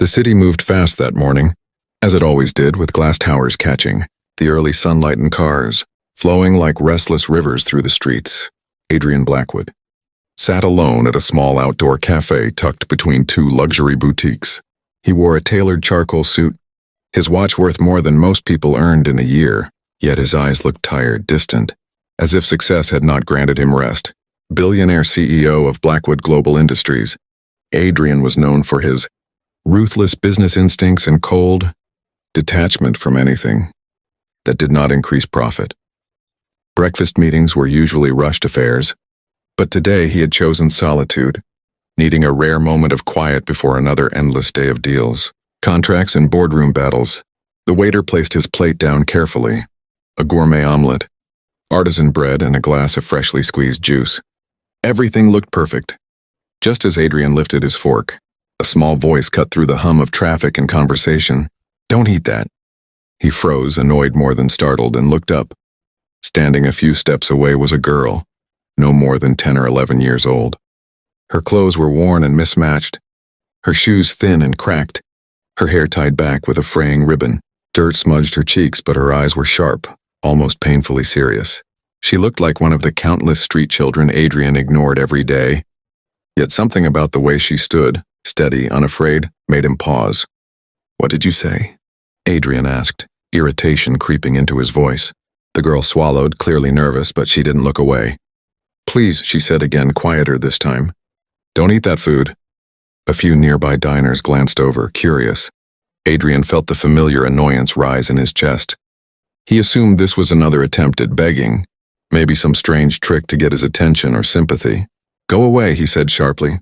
The city moved fast that morning, as it always did, with glass towers catching, the early sunlight and cars, flowing like restless rivers through the streets. Adrian Blackwood sat alone at a small outdoor cafe tucked between two luxury boutiques. He wore a tailored charcoal suit, his watch worth more than most people earned in a year, yet his eyes looked tired, distant, as if success had not granted him rest. Billionaire CEO of Blackwood Global Industries, Adrian was known for his ruthless business instincts and cold detachment from anything that did not increase profit. Breakfast meetings were usually rushed affairs, but today he had chosen solitude, needing a rare moment of quiet before another endless day of deals, contracts, and boardroom battles. The waiter placed his plate down carefully, a gourmet omelet, artisan bread, and a glass of freshly squeezed juice. Everything looked perfect. Just as Adrian lifted his fork, a small voice cut through the hum of traffic and conversation. "Don't eat that." He froze, annoyed more than startled, and looked up. Standing a few steps away was a girl, no more than 10 or 11 years old. Her clothes were worn and mismatched, her shoes thin and cracked, her hair tied back with a fraying ribbon. Dirt smudged her cheeks, but her eyes were sharp, almost painfully serious. She looked like one of the countless street children Adrian ignored every day. Yet something about the way she stood, steady, unafraid, made him pause. "What did you say?" Adrian asked, irritation creeping into his voice. The girl swallowed, clearly nervous, but she didn't look away. "Please," she said again, quieter this time. "Don't eat that food." A few nearby diners glanced over, curious. Adrian felt the familiar annoyance rise in his chest. He assumed this was another attempt at begging, maybe some strange trick to get his attention or sympathy. "Go away," he said sharply.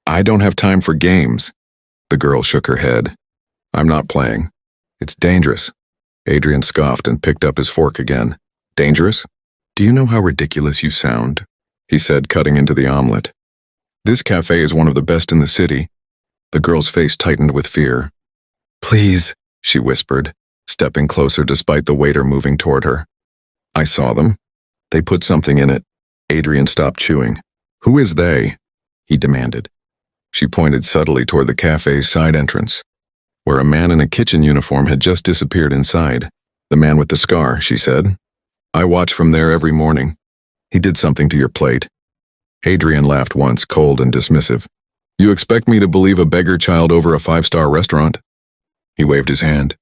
"I don't have time for games." The girl shook her head. "I'm not playing. It's dangerous." Adrian scoffed and picked up his fork again. "Dangerous? Do you know how ridiculous you sound?" he said, cutting into the omelet. "This cafe is one of the best in the city." The girl's face tightened with fear. "Please," she whispered, stepping closer despite the waiter moving toward her. "I saw them. They put something in it." Adrian stopped chewing. "Who is they?" he demanded. She pointed subtly toward the cafe's side entrance, where a man in a kitchen uniform had just disappeared inside. "The man with the scar," she said. "I watch from there every morning. He did something to your plate." Adrian laughed once, cold and dismissive. "You expect me to believe a beggar child over a 5-star restaurant?" He waved his hand.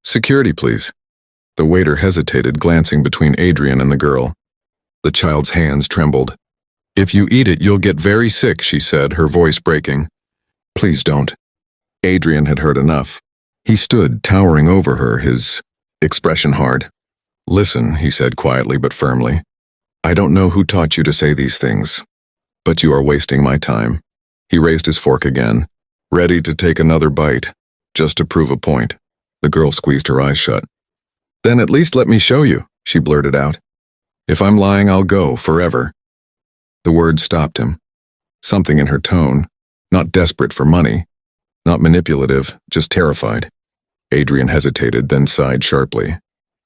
"Security, please." The waiter hesitated, glancing between Adrian and the girl. The child's hands trembled. "If you eat it, you'll get very sick," she said, her voice breaking. "Please don't." Adrian had heard enough. He stood, towering over her, his expression hard. "Listen," he said quietly but firmly. "I don't know who taught you to say these things, but you are wasting my time." He raised his fork again, ready to take another bite, just to prove a point. The girl squeezed her eyes shut. "Then at least let me show you," she blurted out. "If I'm lying, I'll go, forever." The words stopped him. Something in her tone, not desperate for money, not manipulative, just terrified. Adrian hesitated, then sighed sharply.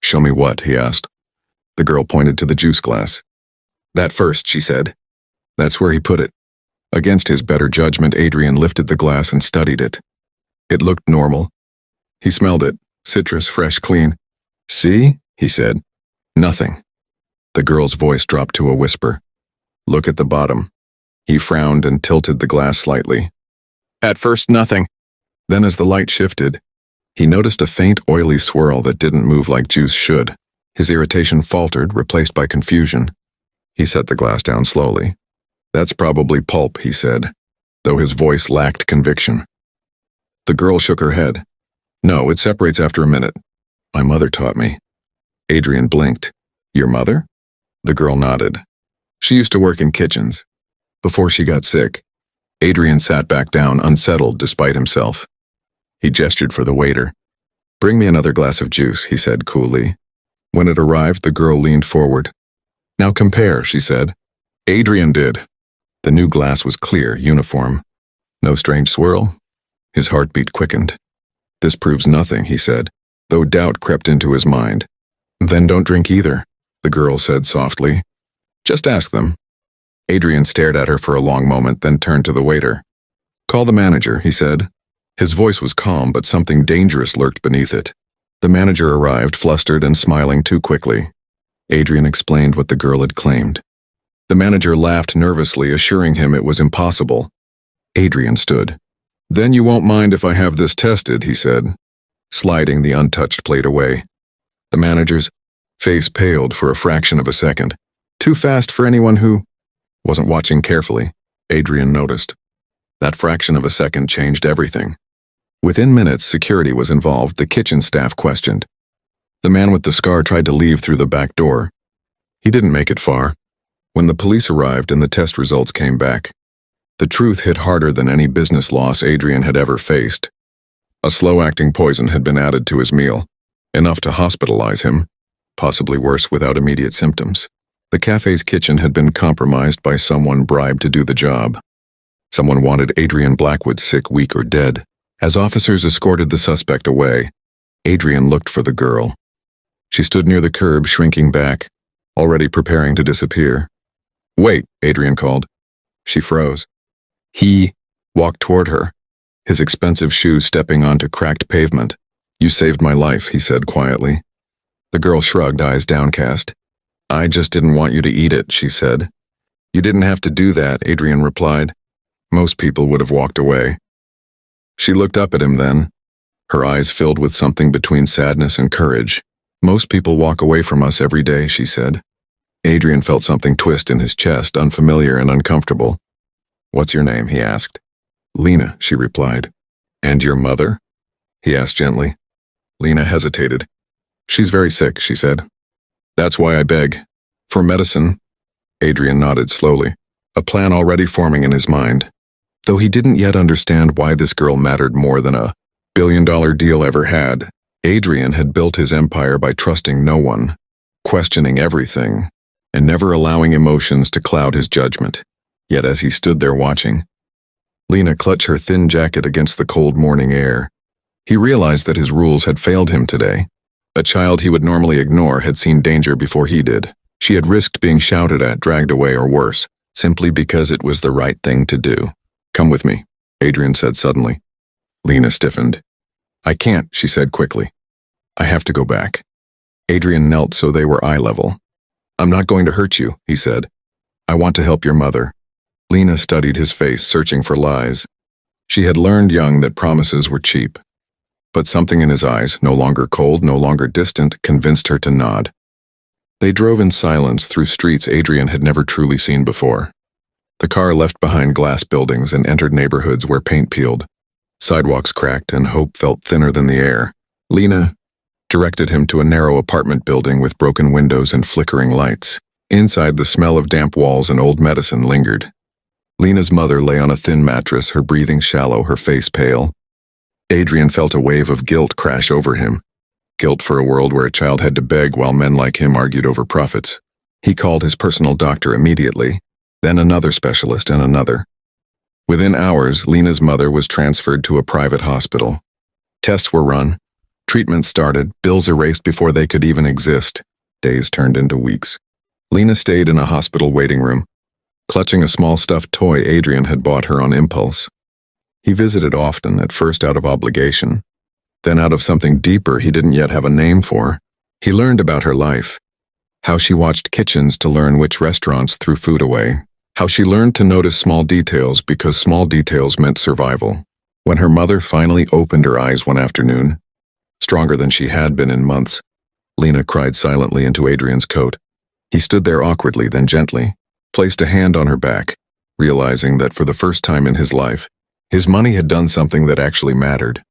"Show me what?" he asked. The girl pointed to the juice glass. "That first," she said. That's where he put it. Against his better judgment, Adrian lifted the glass and studied it. It looked normal. He smelled it, citrus, fresh, clean. "See?" he said. "Nothing." The girl's voice dropped to a whisper. "Look at the bottom." He frowned and tilted the glass slightly. "At first, nothing." Then as the light shifted, he noticed a faint oily swirl that didn't move like juice should. His irritation faltered, replaced by confusion. He set the glass down slowly. "That's probably pulp," he said, though his voice lacked conviction. The girl shook her head. "No, it separates after a minute. My mother taught me." Adrian blinked. "Your mother?" The girl nodded. "She used to work in kitchens. Before she got sick." Adrian sat back down, unsettled despite himself. He gestured for the waiter. "Bring me another glass of juice," he said coolly. When it arrived, the girl leaned forward. "Now compare," she said. Adrian did. The new glass was clear, uniform. No strange swirl. His heartbeat quickened. "This proves nothing," he said, though doubt crept into his mind. "Then don't drink either," the girl said softly. "Just ask them." Adrian stared at her for a long moment, then turned to the waiter. "Call the manager," he said. His voice was calm, but something dangerous lurked beneath it. The manager arrived, flustered and smiling too quickly. Adrian explained what the girl had claimed. The manager laughed nervously, assuring him it was impossible. Adrian stood. "Then you won't mind if I have this tested," he said, sliding the untouched plate away. The manager's face paled for a fraction of a second. Too fast for anyone who wasn't watching carefully, Adrian noticed. That fraction of a second changed everything. Within minutes, security was involved, the kitchen staff questioned. The man with the scar tried to leave through the back door. He didn't make it far. When the police arrived and the test results came back, the truth hit harder than any business loss Adrian had ever faced. A slow-acting poison had been added to his meal, enough to hospitalize him, possibly worse without immediate symptoms. The cafe's kitchen had been compromised by someone bribed to do the job. Someone wanted Adrian Blackwood sick, weak, or dead. As officers escorted the suspect away, Adrian looked for the girl. She stood near the curb, shrinking back, already preparing to disappear. "Wait," Adrian called. She froze. He walked toward her, his expensive shoes stepping onto cracked pavement. "You saved my life," he said quietly. The girl shrugged, eyes downcast. "I just didn't want you to eat it," she said. "You didn't have to do that," Adrian replied. "Most people would have walked away." She looked up at him then, her eyes filled with something between sadness and courage. "Most people walk away from us every day," she said. Adrian felt something twist in his chest, unfamiliar and uncomfortable. "What's your name?" he asked. "Lena," she replied. "And your mother?" he asked gently. Lena hesitated. "She's very sick," she said. "That's why I beg. For medicine." Adrian nodded slowly, a plan already forming in his mind. Though he didn't yet understand why this girl mattered more than a billion-dollar deal ever had, Adrian had built his empire by trusting no one, questioning everything, and never allowing emotions to cloud his judgment. Yet as he stood there watching, Lena clutched her thin jacket against the cold morning air. He realized that his rules had failed him today. A child he would normally ignore had seen danger before he did. She had risked being shouted at, dragged away, or worse, simply because it was the right thing to do. "Come with me," Adrian said suddenly. Lena stiffened. "I can't," she said quickly. "I have to go back." Adrian knelt so they were eye level. "I'm not going to hurt you," he said. "I want to help your mother." Lena studied his face, searching for lies. She had learned young that promises were cheap. But something in his eyes, no longer cold, no longer distant, convinced her to nod. They drove in silence through streets Adrian had never truly seen before. The car left behind glass buildings and entered neighborhoods where paint peeled. Sidewalks cracked and hope felt thinner than the air. Lena directed him to a narrow apartment building with broken windows and flickering lights. Inside, the smell of damp walls and old medicine lingered. Lena's mother lay on a thin mattress, her breathing shallow, her face pale. Adrian felt a wave of guilt crash over him. Guilt for a world where a child had to beg while men like him argued over profits. He called his personal doctor immediately, then another specialist and another. Within hours, Lena's mother was transferred to a private hospital. Tests were run, treatment started, bills erased before they could even exist. Days turned into weeks. Lena stayed in a hospital waiting room, clutching a small stuffed toy Adrian had bought her on impulse. He visited often, at first out of obligation, then out of something deeper he didn't yet have a name for. He learned about her life, how she watched kitchens to learn which restaurants threw food away, how she learned to notice small details because small details meant survival. When her mother finally opened her eyes one afternoon, stronger than she had been in months, Lena cried silently into Adrian's coat. He stood there awkwardly, then gently placed a hand on her back, realizing that for the first time in his life, his money had done something that actually mattered.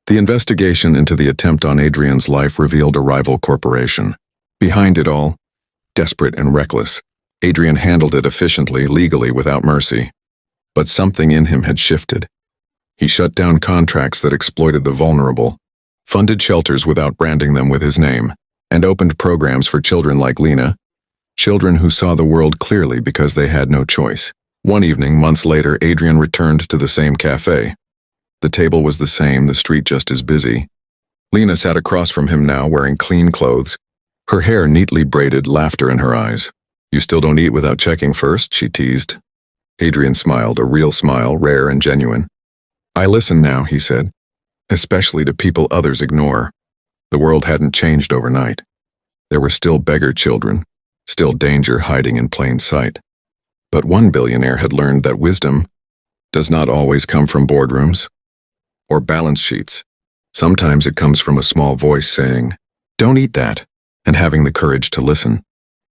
The investigation into the attempt on Adrian's life revealed a rival corporation. Behind it all, desperate and reckless, Adrian handled it efficiently, legally, without mercy. But something in him had shifted. He shut down contracts that exploited the vulnerable, funded shelters without branding them with his name, and opened programs for children like Lena, children who saw the world clearly because they had no choice. One evening, months later, Adrian returned to the same cafe. The table was the same, the street just as busy. Lena sat across from him now, wearing clean clothes, her hair neatly braided, laughter in her eyes. "You still don't eat without checking first?" she teased. Adrian smiled, a real smile, rare and genuine. "I listen now," he said. especially to people others ignore. The world hadn't changed overnight. There were still beggar children, still danger hiding in plain sight. But one billionaire had learned that wisdom does not always come from boardrooms or balance sheets. Sometimes it comes from a small voice saying, "Don't eat that," and having the courage to listen.